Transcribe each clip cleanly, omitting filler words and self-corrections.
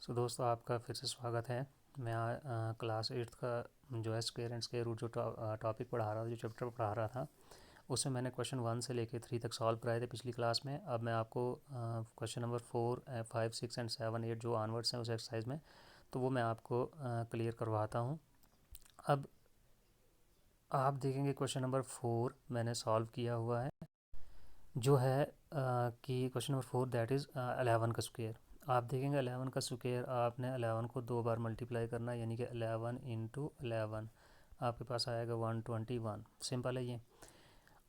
दोस्तों आपका फिर से स्वागत है। मैं क्लास 8th का जो है स्क्वायर एंड स्क्वायर रूट जो टॉपिक पढ़ा रहा था, जो चैप्टर पढ़ा रहा था, उसमें मैंने क्वेश्चन 1 से लेके 3 तक सॉल्व कराए थे पिछली क्लास में। अब मैं आपको क्वेश्चन नंबर 4, 5, 6 एंड 7, 8 जो ऑनवर्ड्स हैं उस एक्सरसाइज में, तो वो मैं आपको क्लियर करवाता हूँ। अब आप देखेंगे क्वेश्चन नंबर 4 मैंने सॉल्व किया हुआ है, जो है कि क्वेश्चन नंबर 4 दैट इज़ 11 का स्क्वायर। आप देखेंगे 11 का स्क्वायर आपने 11 को 2 बार मल्टीप्लाई करना है, यानी कि 11 इंटू 11 आपके पास आएगा 121। सिंपल है ये।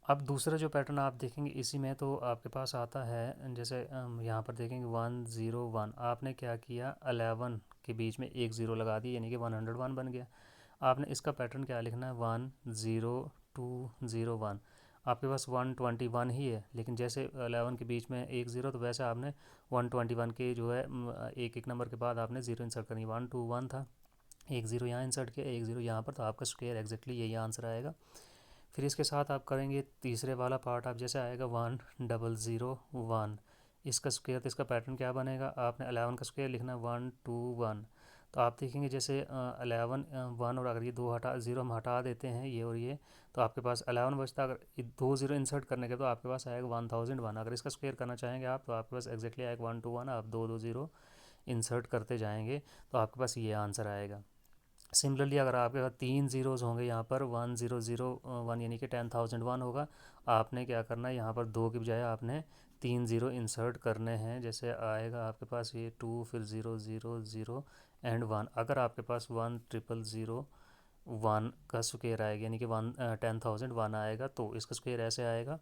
अब दूसरा जो पैटर्न आप देखेंगे इसी में तो आपके पास आता है, जैसे यहाँ पर देखेंगे 101। आपने क्या किया, 11 के बीच में एक ज़ीरो लगा दिया, यानी कि 101 बन गया। आपने इसका पैटर्न क्या लिखना है, 10201। आपके पास 121 ही है, लेकिन जैसे 11 के बीच में एक ज़ीरो, तो वैसे आपने 121 के जो है एक एक नंबर के बाद आपने ज़ीरो इंसर्ट करनी। 121 था, एक ज़ीरो यहाँ इंसर्ट किया, एक ज़ीरो यहाँ पर, तो आपका स्क्वायर एग्जैक्टली यही आंसर आएगा। फिर इसके साथ आप करेंगे तीसरे वाला पार्ट। आप जैसे आएगा 1001, इसका स्क्वायर, तो इसका पैटर्न क्या बनेगा, आपने 11 का स्क्वायर लिखना है 121। तो आप देखेंगे जैसे 11 1, और अगर ये दो हटा ज़ीरो हम हटा देते हैं ये और ये, तो आपके पास 11 बचता। अगर दो ज़ीरो इंसर्ट करने के तो आपके पास आएगा 1001। अगर इसका स्क्वायर करना चाहेंगे आप, तो आपके पास एग्जैक्टली आएगा 121। आप दो दो ज़ीरो इंसर्ट करते जाएंगे तो आपके पास ये आंसर आएगा। सिमिलरली अगर आपके पास तीन ज़ीरोज़ होंगे यहाँ पर 1001, यानी कि 10,001 होगा। आपने क्या करना है, यहाँ पर दो की बजाय आपने तीन ज़ीरो इंसर्ट करने हैं। जैसे आएगा आपके पास ये 2, फिर 0 0 0 एंड 1। अगर आपके पास 1,000,001 का स्क्वायर आएगा, यानी कि 10,001 आएगा, तो इसका स्क्वायर ऐसे आएगा।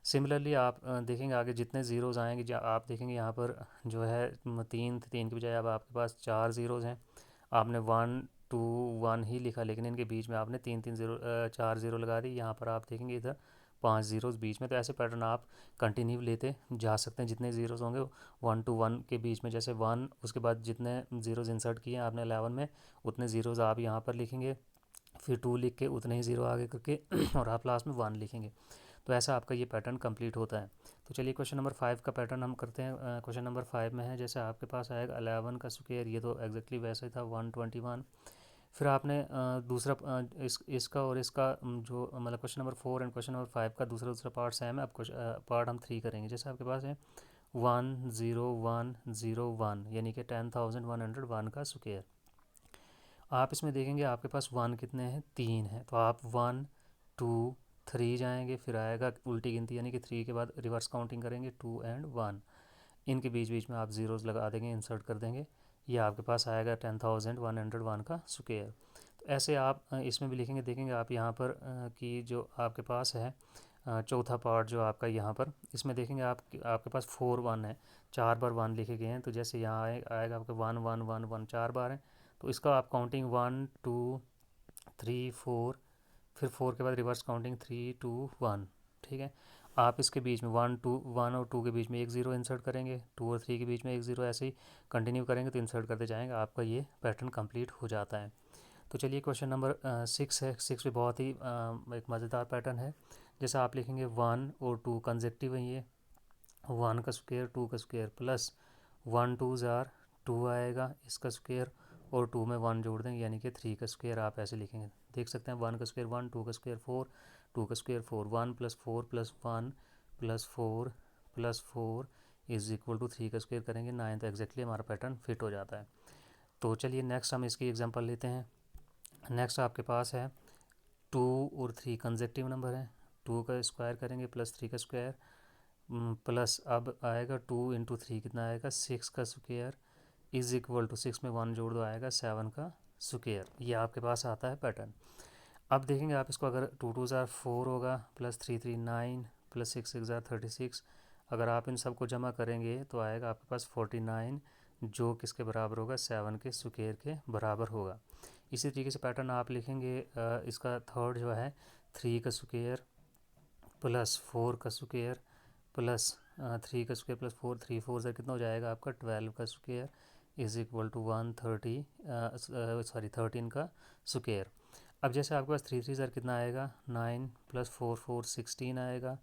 सिमिलरली आप देखेंगे आगे जितने ज़ीरोज़ आएंगे, आप देखेंगे यहाँ पर जो है तीन तीन की बजाय अब आपके पास चार ज़ीरोज़ हैं। आपने 121 ही लिखा, लेकिन इनके बीच में आपने तीन तीन ज़ीरो चार ज़ीरो लगा दी। यहाँ पर आप देखेंगे इधर पांच ज़ीरोज़ बीच में। तो ऐसे पैटर्न आप कंटिन्यू लेते जा सकते हैं। जितने ज़ीरोज़ होंगे 1 to 1 के बीच में, जैसे 1 उसके बाद जितने ज़ीरोज़ इंसर्ट किए आपने 11 में, उतने ज़ीरोज़ आप यहाँ पर लिखेंगे। फिर 2 लिख के उतने ही ज़ीरो आगे करके और आप लास्ट में 1 लिखेंगे। तो ऐसा आपका ये पैटर्न कंप्लीट होता है। तो चलिए क्वेश्चन नंबर 5 का पैटर्न हम करते हैं। क्वेश्चन नंबर 5 में है, जैसे आपके पास आएगा 11 का स्क्वायर, ये तो एग्जैक्टली वैसे ही था 121। फिर आपने दूसरा इसका और इसका जो मतलब question number 4 and question number 5 का दूसरा दूसरा पार्ट सेम है। अब पार्ट हम 3 करेंगे। जैसे आपके पास है 10101, यानी कि 10,101 का स्क्वायर। आप इसमें देखेंगे आपके पास वन कितने हैं, तीन हैं। तो आप 1 2 3 जाएंगे, फिर आएगा उल्टी गिनती, यानी कि 3 के बाद रिवर्स काउंटिंग करेंगे 2 एंड 1। इनके बीच बीच में आप ज़ीरोज़ लगा देंगे, इंसर्ट कर देंगे। ये आपके पास आएगा 10,101 का स्क्वायर। तो ऐसे आप इसमें भी लिखेंगे। देखेंगे आप यहाँ पर कि जो आपके पास है चौथा पार्ट जो आपका यहाँ पर, इसमें देखेंगे आप आपके पास 4 1 है, चार बार 1 लिखे गए हैं। तो जैसे यहाँ आएगा आपके 1 1 1 1 चार बार है। तो इसका आप काउंटिंग 1 2 3 4, फिर 4 के बाद रिवर्स काउंटिंग 3 2 1। ठीक है। आप इसके बीच में 1 और 2 के बीच में एक ज़ीरो इंसर्ट करेंगे, 2 और 3 के बीच में एक ज़ीरो, ऐसे ही कंटिन्यू करेंगे तो इंसर्ट करते जाएंगे, आपका ये पैटर्न कंप्लीट हो जाता है। तो चलिए क्वेश्चन नंबर 6 है। 6 भी बहुत ही एक मज़ेदार पैटर्न है। जैसे आप लिखेंगे 1 और 2 कंजेक्टिव है, ये 1 का स्क्वायर 2 का स्क्वायर प्लस 1 2 आएगा इसका स्क्वायर, और 2 में 1 जोड़ देंगे, यानी कि 3 का स्क्वायर। आप ऐसे लिखेंगे, देख सकते हैं 1 का स्क्वायर 1, 2 का स्क्वायर 4, 2 का स्क्वायर 4, 1 + 4 + 1 + 4 + 4 = 3 का स्क्वायर करेंगे 9। तो एग्जैक्टली हमारा पैटर्न फिट हो जाता है। तो चलिए नेक्स्ट हम इसकी एग्जांपल लेते हैं। नेक्स्ट आपके पास है 2 और 3 कंजेक्टिव नंबर है। 2 का स्क्वायर करेंगे प्लस 3 का स्क्वायर, प्लस अब आएगा 2 × 3 कितना आएगा 6 का स्क्वायर, = 6 में 1 जोड़ दो, आएगा 7 का स्क्वायर। ये आपके पास आता है पैटर्न। अब देखेंगे आप इसको, अगर 2 2 ज़ार 4 होगा, प्लस 3 3 9, प्लस 6 6 ज़ार 36। अगर आप इन सबको जमा करेंगे तो आएगा आपके पास 49, जो किसके बराबर होगा, 7 के स्क्वायर के बराबर होगा। इसी तरीके से पैटर्न आप लिखेंगे इसका थर्ड जो है 3 का स्क्वायर प्लस 4 का स्क्वायर प्लस 3 का स्क्वायर प्लस 4, 3 4 से कितना हो जाएगा आपका 12 का स्क्वायर, = 13 का स्क्वायर। अब जैसे आपके पास 3 3 ज़ार कितना आएगा 9, प्लस 4 4 16 आएगा,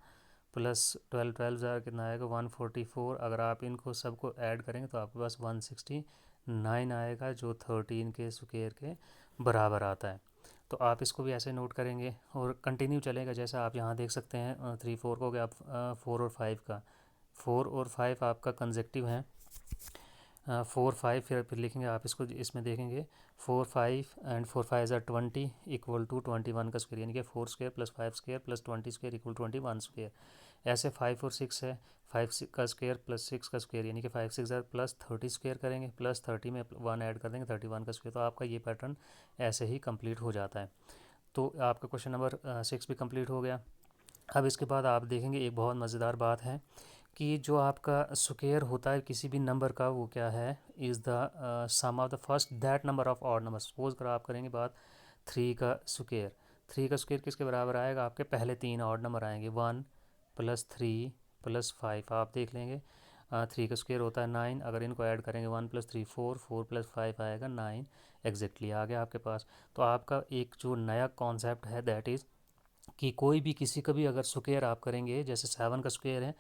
प्लस 12 12 ज़ार कितना आएगा 144। अगर आप इनको सबको ऐड करेंगे तो आपके पास 169 आएगा, जो 13 के स्क्वायर के बराबर आता है। तो आप इसको भी ऐसे नोट करेंगे और कंटिन्यू चलेगा। जैसा आप यहाँ देख सकते हैं 3 4 को, गया आप 4 और 5 का, 4 और 5 आपका कंजेक्टिव है। 4 5 फिर लिखेंगे आप इसको, इसमें देखेंगे 4 5 एंड 4 5 ज़ार 20 इक्वल टू 21 का स्क्वायर, यानी कि 4 square plus 5 square plus 20 square equal 21 square. ऐसे 5 और 6 है, 5 का स्क्वायर प्लस 6 का स्क्वायर, यानी कि 5 6 ज़ार प्लस 30 स्क्वायर करेंगे, प्लस 30 में 1 ऐड कर देंगे 31 का स्क्वायर। तो आपका ये पैटर्न ऐसे ही कंप्लीट हो जाता है। तो आपका क्वेश्चन नंबर 6 भी कंप्लीट हो गया। अब इसके बाद आप देखेंगे एक बहुत मज़ेदार बात है कि जो आपका स्क्वायर होता है किसी भी नंबर का, वो क्या है, is the sum of the first that number of odd number. Suppose कर आप करेंगे बात 3 का स्क्वायर, 3 का स्क्वायर किसके बराबर आएगा, आपके पहले 3 ऑड नंबर आएंगे, 1 प्लस 3 प्लस 5। आप देख लेंगे 3 का स्क्वायर होता है 9, अगर इनको ऐड करेंगे 1 प्लस 3 4, 4 प्लस 5 आएगा 9, एग्जैक्टली आ गया आपके पास। तो आपका एक जो नया कॉन्सेप्ट है दैट इज़ कि कोई भी किसी का भी अगर स्क्वायर आप करेंगे, जैसे 7 का स्क्वायर है,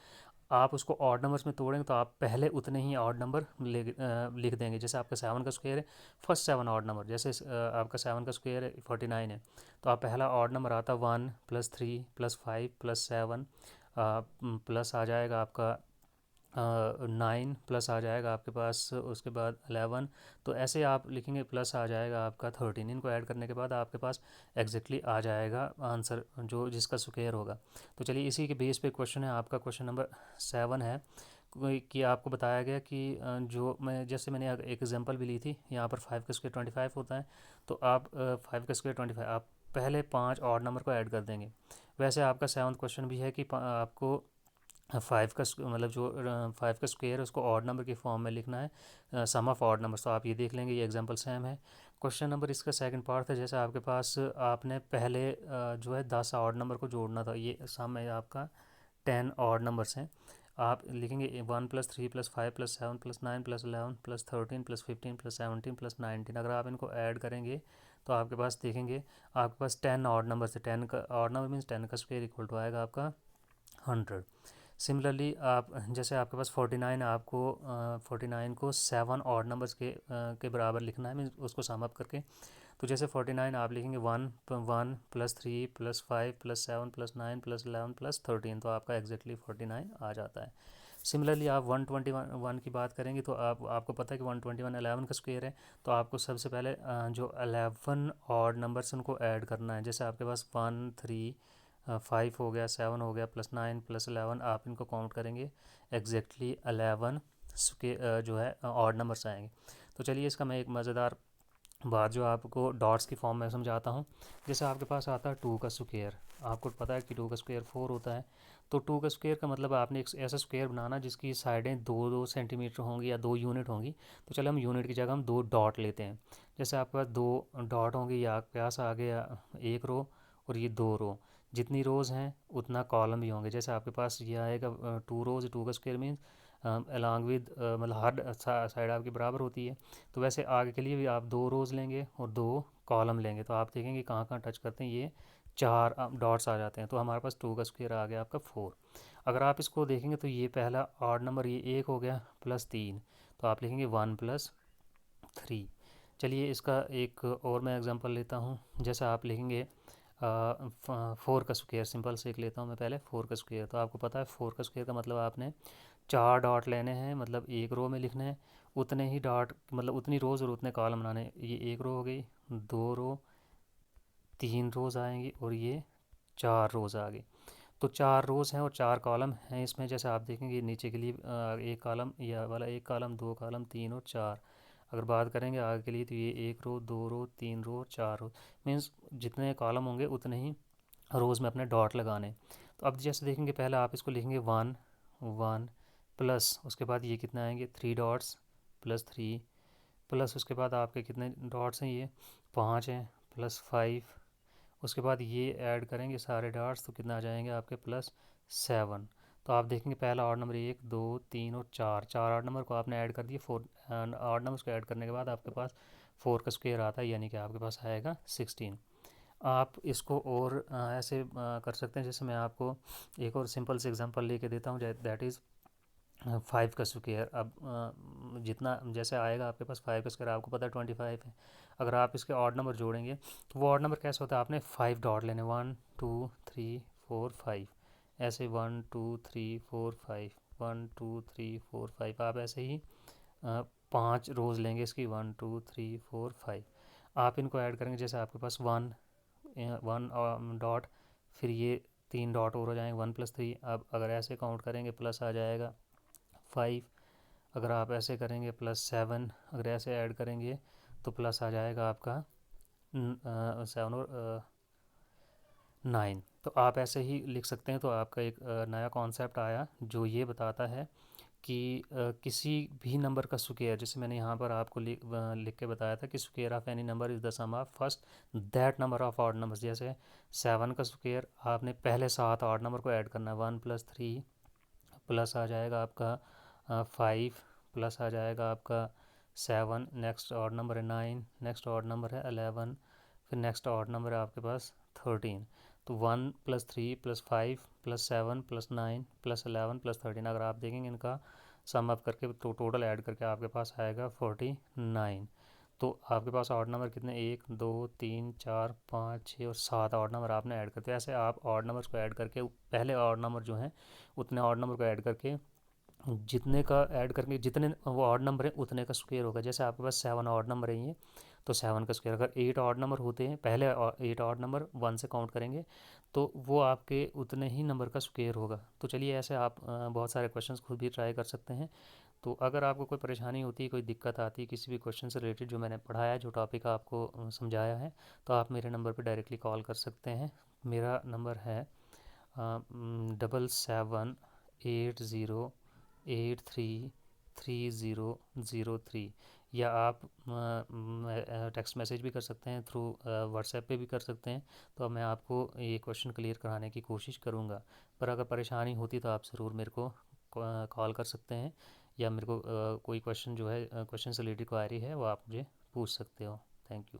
आप उसको ऑड नंबर्स में तोड़ेंगे तो आप पहले उतने ही ऑड नंबर लिख देंगे। जैसे आपका 7 का स्क्वायर है, फर्स्ट 7 ऑड नंबर, जैसे आपका 7 का स्क्वायर है 49 है, तो आप पहला ऑड नंबर आता है 1 प्लस 3 प्लस 5 प्लस 7 प्लस आ जाएगा आपका 9 प्लस आ जाएगा आपके पास उसके बाद 11। तो ऐसे आप लिखेंगे, प्लस आ जाएगा आपका 13। इनको ऐड करने के बाद आपके पास एग्जैक्टली आ जाएगा आंसर जो जिसका स्क्वायर होगा। तो चलिए इसी के बेस पे क्वेश्चन है आपका, क्वेश्चन नंबर 7 है कि आपको बताया गया कि जो मैं जैसे मैंने एक एग्जांपल भी ली थी, यहाँ पर 5 का स्क्वायर 25 होता है, तो आप 5 का स्क्वायर 25, आप पहले 5 ऑड नंबर को ऐड कर देंगे। वैसे आपका 7वां क्वेश्चन भी है कि आपको 5 का मतलब जो 5 का स्क्वायर है उसको ऑड नंबर की फॉर्म में लिखना है, सम ऑफ ऑड नंबर। तो आप ये देख लेंगे, ये एग्जांपल सेम है। क्वेश्चन नंबर इसका सेकंड पार्ट है, जैसे आपके पास आपने पहले जो है 10 ऑड नंबर को जोड़ना था, ये सम है आपका 10 ऑड नंबर्स हैं। आप लिखेंगे 1 plus 3 plus 5 plus 7 plus 9 plus 11 plus 13 plus 15 plus 17 plus 19। अगर आप इनको ऐड करेंगे तो आपके पास देखेंगे आपके पास 10 ऑड नंबर से, 10 का ऑड नंबर मीन्स 10 का स्क्वायर इक्वल टू आएगा आपका 100। सिमिलरली आप जैसे आपके पास 49 आपको 49 को 7 ऑड नंबर्स के बराबर लिखना है, मीन्स उसको सम अप करके। तो जैसे 49 आप लिखेंगे 1 plus 3 plus 5 plus 7 plus 9 plus 11 plus 13, तो आपका एग्जैक्टली 49 आ जाता है। सिमिलरली आप 121 की बात करेंगे तो आपको पता है कि 121 11 का स्क्वायर है, तो आपको सबसे पहले जो 11 ऑड नंबर्स उनको ऐड करना है। जैसे आपके पास 1 3 5 हो गया, 7 हो गया, प्लस 9 प्लस 11, आप इनको काउंट करेंगे एग्जैक्टली 11 के जो है ऑड नंबर्स आएंगे। तो चलिए इसका मैं एक मज़ेदार बात जो आपको डॉट्स की फॉर्म में समझाता हूँ। जैसे आपके पास आता है 2 का स्क्वायर, आपको पता है कि 2 का स्क्वायर 4 होता है। तो 2 का स्क्वायर का मतलब आपने एक ऐसा स्क्वायर बनाना जिसकी साइडें 2 2 सेंटीमीटर होंगी या 2 यूनिट होंगी। तो चलो हम यूनिट की जगह हम 2 डॉट लेते हैं। जैसे आपके पास 2 डॉट होंगे, या आपके पास आ गया एक रो और ये 2 रो, जितनी रोज़ हैं उतना कॉलम भी होंगे। जैसे आपके पास ये आएगा 2 रोज़, 2 का स्क्वायर मीन्स अलॉन्ग विद मतलब हर साइड आपकी बराबर होती है। तो वैसे आगे के लिए भी आप 2 रोज़ लेंगे और 2 कॉलम लेंगे, तो आप देखेंगे कहाँ कहाँ टच करते हैं, ये 4 डॉट्स आ जाते हैं। तो हमारे पास 2 का स्क्वायर आ गया आपका 4। अगर आप इसको देखेंगे तो ये पहला ऑड नंबर ये 1 हो गया प्लस 3, तो आप लिखेंगे 1 प्लस 3। चलिए इसका एक और मैं एग्जांपल लेता हूँ। जैसा आप लिखेंगे 4 का स्क्वायर, सिंपल से एक लेता हूँ मैं पहले 4 का स्क्वायर। तो आपको पता है 4 का स्क्वायर का मतलब आपने 4 डॉट लेने हैं, मतलब एक रो में लिखने हैं, उतने ही डॉट मतलब उतनी रोज़ और उतने कॉलम बनाने हैं। ये एक रो हो गई, 2 रो, 3 रोज़ आएंगी और ये 4 रोज़ आ गई। तो 4 रोज़ हैं और 4 कॉलम हैं इसमें। जैसे आप देखेंगे नीचे के लिए एक कॉलम, यह वाला एक कॉलम, 2 कॉलम, 3 और 4। अगर बात करेंगे आगे के लिए तो ये 1 रो, 2 रो, 3 रो, 4 रो, मीन्स जितने कॉलम होंगे उतने ही रोज़ में अपने डॉट लगाने। तो अब जैसे देखेंगे पहले आप इसको लिखेंगे 1 1 प्लस उसके बाद ये कितने आएंगे 3 डॉट्स प्लस 3 प्लस उसके बाद आपके कितने डॉट्स हैं, ये 5 हैं, प्लस 5, उसके बाद ये ऐड करेंगे सारे डॉट्स तो कितना आ जाएंगे आपके प्लस 7। तो आप देखेंगे पहला ऑड नंबर 1 2 3 और 4, 4 ऑड नंबर को आपने ऐड कर दिए। 4 ऑड नंबर्स को ऐड करने के बाद आपके पास 4 का स्क्वायर आता है, यानी कि आपके पास आएगा 16। आप इसको और ऐसे कर सकते हैं, जैसे मैं आपको एक और सिंपल से एग्जांपल लेके देता हूँ, दैट इज़ 5 का स्क्वायर। अब जितना जैसे आएगा आपके पास 5 का स्क्वायर, आपको पता है 25 है। अगर आप इसके ऑड नंबर जोड़ेंगे तो वो ऑड नंबर कैसे होता है, आपने 5 डॉट लेने, 1 2 3 4 5, ऐसे 1 2 3 4 5, 1 2 3 4 5, आप ऐसे ही 5 रोज़ लेंगे इसकी, 1 2 3 4 5। आप इनको ऐड करेंगे, जैसे आपके पास 1 डॉट, फिर ये 3 डॉट और हो जाएंगे, 1 + 3। अब अगर ऐसे काउंट करेंगे प्लस आ जाएगा 5, अगर आप ऐसे करेंगे +7, अगर ऐसे ऐड करेंगे तो प्लस आ जाएगा आपका 7 और 9। तो आप ऐसे ही लिख सकते हैं। तो आपका एक नया कॉन्सेप्ट आया जो ये बताता है कि किसी भी नंबर का स्क्वायर, जैसे मैंने यहाँ पर आपको लिख के बताया था कि square of any number is the sum of first that number of odd numbers. जैसे 7 का स्क्वायर, आपने पहले 7 ऑड नंबर को ऐड करना है, 1 + 3, प्लस आ जाएगा आपका 5, प्लस आ जाएगा आपका 7, नेक्स्ट ऑड नंबर है 9, नेक्स्ट ऑड नंबर है 11, फिर नेक्स्ट ऑड नंबर है आपके पास 13। तो 1 + 3 + 5 + 7 + 9 + 11 + 13, अगर आप देखेंगे इनका सम अप करके तो टोटल ऐड करके आपके पास आएगा 49। तो आपके पास ऑड नंबर कितने, 1 2 3 4 5 6 और 7 ऑड नंबर आपने ऐड करते हैं। ऐसे आप ऑड नंबर्स को ऐड करके पहले ऑड नंबर जो हैं उतने ऑड नंबर को ऐड करके, जितने का ऐड करके जितने वो ऑड नंबर है उतने का स्क्वायर होगा। जैसे आपके पास 7 ऑड नंबर है ये, तो 7 का स्क्वायर, अगर 8 ऑड नंबर होते हैं, पहले 8 ऑड नंबर 1 से काउंट करेंगे तो वो आपके उतने ही नंबर का स्क्वायर होगा। तो चलिए ऐसे आप बहुत सारे क्वेश्चंस खुद भी ट्राई कर सकते हैं। तो अगर आपको कोई परेशानी होती है, कोई दिक्कत आती है किसी भी क्वेश्चन से रिलेटेड जो मैंने पढ़ाया है, जो टॉपिक आपको समझाया है, तो आप मेरे नंबर पर डायरेक्टली कॉल कर सकते हैं। मेरा नंबर है 7780833003, या आप टेक्स्ट मैसेज भी कर सकते हैं, थ्रू व्हाट्सएप पे भी कर सकते हैं। तो अब मैं आपको ये क्वेश्चन क्लियर कराने की कोशिश करूँगा। पर अगर परेशानी होती तो आप ज़रूर मेरे को कॉल कर सकते हैं, या मेरे को कोई क्वेश्चन जो है क्वेश्चन से रिलेटेड क्वायरी है वो आप मुझे पूछ सकते हो। Thank you.